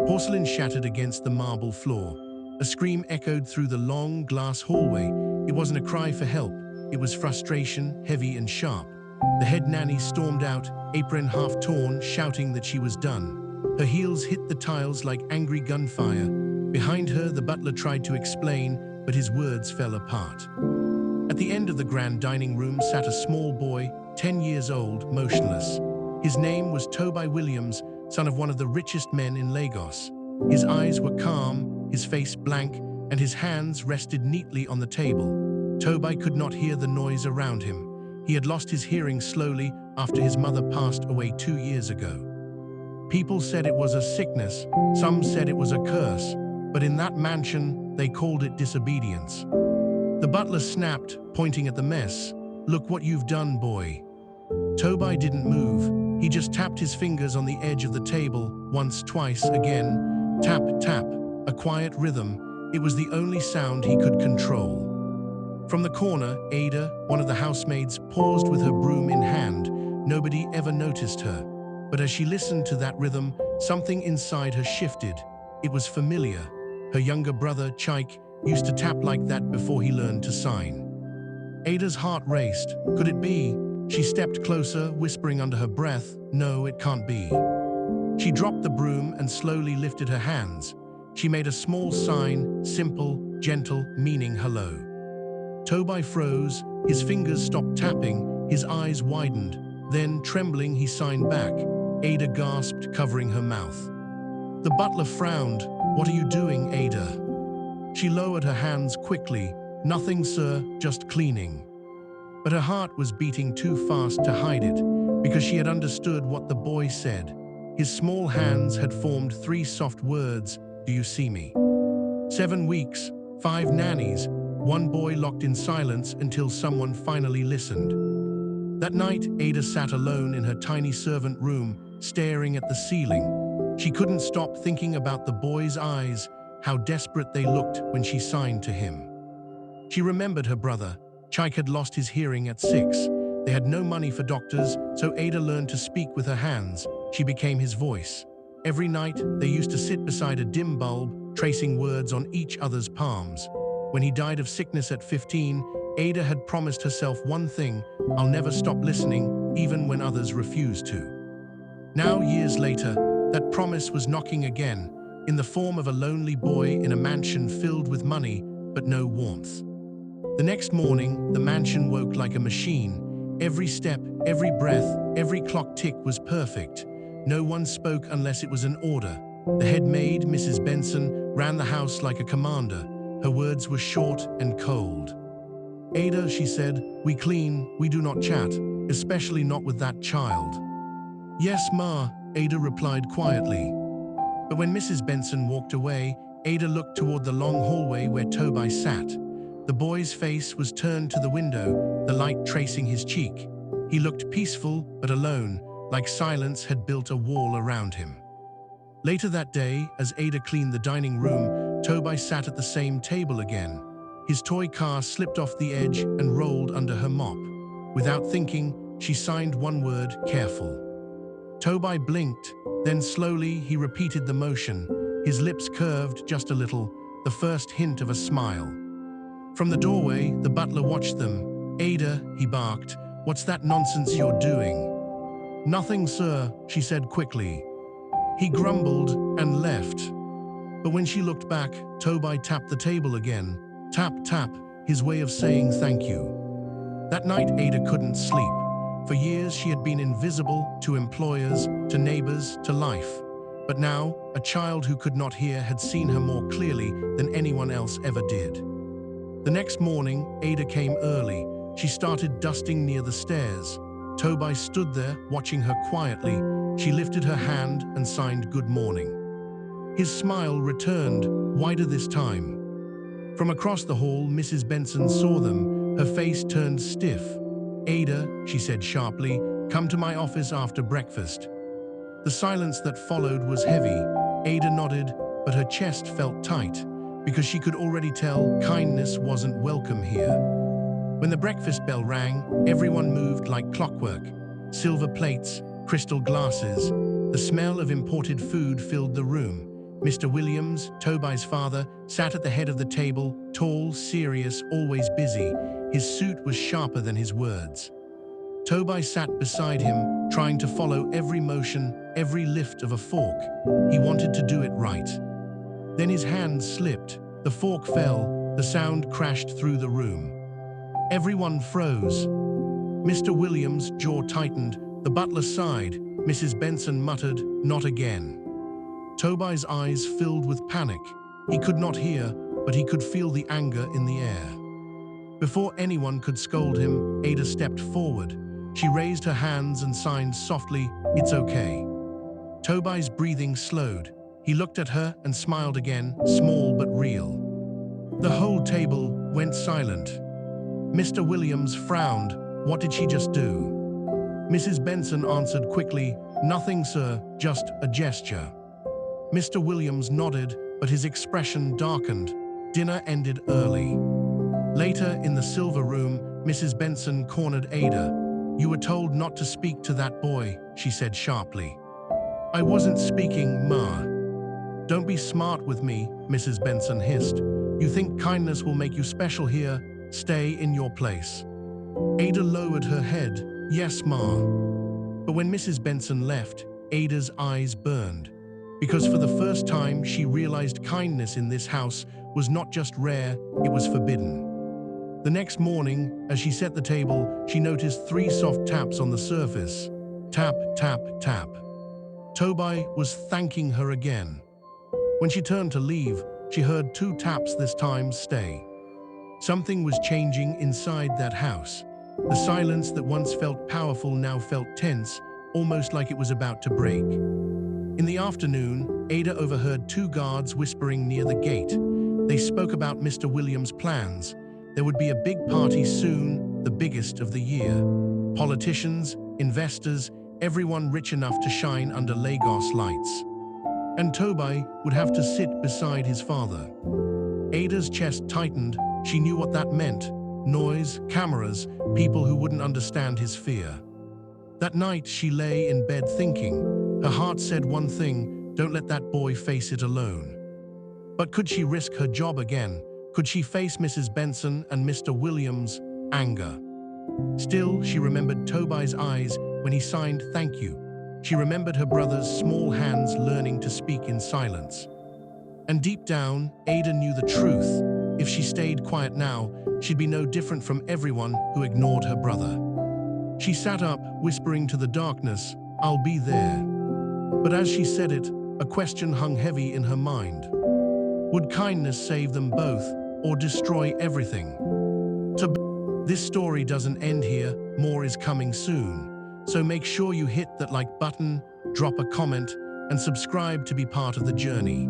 Porcelain shattered against the marble floor. A scream echoed through the long glass hallway. It wasn't a cry for help. It was frustration, heavy and sharp. The head nanny stormed out, apron half torn, shouting that she was done. Her heels hit the tiles like angry gunfire. Behind her, the butler tried to explain, but his words fell apart. At the end of the grand dining room sat a small boy, 10 years old, motionless. His name was Tobi Williams, son of one of the richest men in Lagos. His eyes were calm, his face blank, and his hands rested neatly on the table. Tobi could not hear the noise around him. He had lost his hearing slowly after his mother passed away 2 years ago. People said it was a sickness, some said it was a curse, but in that mansion, they called it disobedience. The butler snapped, pointing at the mess. "Look what you've done, boy." Tobi didn't move. He just tapped his fingers on the edge of the table, once, twice, again. Tap, tap, a quiet rhythm. It was the only sound he could control. From the corner, Ada, one of the housemaids, paused with her broom in hand. Nobody ever noticed her. But as she listened to that rhythm, something inside her shifted. It was familiar. Her younger brother, Chaik, used to tap like that before he learned to sign. Ada's heart raced. Could it be? She stepped closer, whispering under her breath, "No, it can't be." She dropped the broom and slowly lifted her hands. She made a small sign, simple, gentle, meaning hello. Tobi froze, his fingers stopped tapping, his eyes widened. Then, trembling, he signed back. Ada gasped, covering her mouth. The butler frowned. "What are you doing, Ada?" She lowered her hands quickly. "Nothing, sir, just cleaning." But her heart was beating too fast to hide it, because she had understood what the boy said. His small hands had formed 3 soft words, "Do you see me?" 7 weeks, 5 nannies, 1 boy locked in silence until someone finally listened. That night, Ada sat alone in her tiny servant room, staring at the ceiling. She couldn't stop thinking about the boy's eyes, how desperate they looked when she signed to him. She remembered her brother. Chaik had lost his hearing at 6. They had no money for doctors, so Ada learned to speak with her hands. She became his voice. Every night, they used to sit beside a dim bulb, tracing words on each other's palms. When he died of sickness at 15, Ada had promised herself one thing: "I'll never stop listening, even when others refuse to." Now, years later, that promise was knocking again, in the form of a lonely boy in a mansion filled with money, but no warmth. The next morning, the mansion woke like a machine. Every step, every breath, every clock tick was perfect. No one spoke unless it was an order. The head maid, Mrs. Benson, ran the house like a commander. Her words were short and cold. "Ada," she said, "we clean, we do not chat, especially not with that child." "Yes, Ma," Ada replied quietly. But when Mrs. Benson walked away, Ada looked toward the long hallway where Tobi sat. The boy's face was turned to the window, the light tracing his cheek. He looked peaceful but alone, like silence had built a wall around him. Later that day, as Ada cleaned the dining room, Tobi sat at the same table again. His toy car slipped off the edge and rolled under her mop. Without thinking, she signed one word: "Careful." Tobi blinked, then slowly he repeated the motion. His lips curved just a little, the first hint of a smile. From the doorway, the butler watched them. "Ada," he barked, "what's that nonsense you're doing?" "Nothing, sir," she said quickly. He grumbled and left. But when she looked back, Tobi tapped the table again. Tap, tap, his way of saying thank you. That night, Ada couldn't sleep. For years, she had been invisible to employers, to neighbors, to life. But now, a child who could not hear had seen her more clearly than anyone else ever did. The next morning, Ada came early. She started dusting near the stairs. Tobi stood there, watching her quietly. She lifted her hand and signed good morning. His smile returned, wider this time. From across the hall, Mrs. Benson saw them. Her face turned stiff. "Ada," she said sharply, "come to my office after breakfast." The silence that followed was heavy. Ada nodded, but her chest felt tight, because she could already tell kindness wasn't welcome here. When the breakfast bell rang, everyone moved like clockwork. Silver plates, crystal glasses. The smell of imported food filled the room. Mr. Williams, Tobi's father, sat at the head of the table, tall, serious, always busy. His suit was sharper than his words. Tobi sat beside him, trying to follow every motion, every lift of a fork. He wanted to do it right. Then his hand slipped, the fork fell, the sound crashed through the room. Everyone froze. Mr. Williams' jaw tightened, the butler sighed, Mrs. Benson muttered, "Not again." Tobi's eyes filled with panic. He could not hear, but he could feel the anger in the air. Before anyone could scold him, Ada stepped forward. She raised her hands and signed softly, "It's okay." Tobi's breathing slowed. He looked at her and smiled again, small but real. The whole table went silent. Mr. Williams frowned. What did she just do? Mrs. Benson answered quickly, "Nothing, sir, just a gesture." Mr. Williams nodded, but his expression darkened. Dinner ended early. Later, in the silver room, Mrs. Benson cornered Ada. "You were told not to speak to that boy," she said sharply. "I wasn't speaking, Ma." "Don't be smart with me," Mrs. Benson hissed. "You think kindness will make you special here? Stay in your place." Ada lowered her head. "Yes, Ma." But when Mrs. Benson left, Ada's eyes burned. Because for the first time, she realized kindness in this house was not just rare, it was forbidden. The next morning, as she set the table, she noticed 3 soft taps on the surface. Tap, tap, tap. Tobi was thanking her again. When she turned to leave, she heard 2 taps this time, "Stay." Something was changing inside that house. The silence that once felt powerful now felt tense, almost like it was about to break. In the afternoon, Ada overheard 2 guards whispering near the gate. They spoke about Mr. Williams' plans. There would be a big party soon, the biggest of the year. Politicians, investors, everyone rich enough to shine under Lagos lights. And Tobi would have to sit beside his father. Ada's chest tightened. She knew what that meant. Noise, cameras, people who wouldn't understand his fear. That night, she lay in bed thinking. Her heart said one thing, don't let that boy face it alone. But could she risk her job again? Could she face Mrs. Benson and Mr. Williams' anger? Still, she remembered Tobi's eyes when he signed "Thank you." She remembered her brother's small hands learning to speak in silence. And deep down, Ada knew the truth. If she stayed quiet now, she'd be no different from everyone who ignored her brother. She sat up, whispering to the darkness, "I'll be there." But as she said it, a question hung heavy in her mind. Would kindness save them both, or destroy everything? This story doesn't end here, more is coming soon. So make sure you hit that like button, drop a comment, and subscribe to be part of the journey.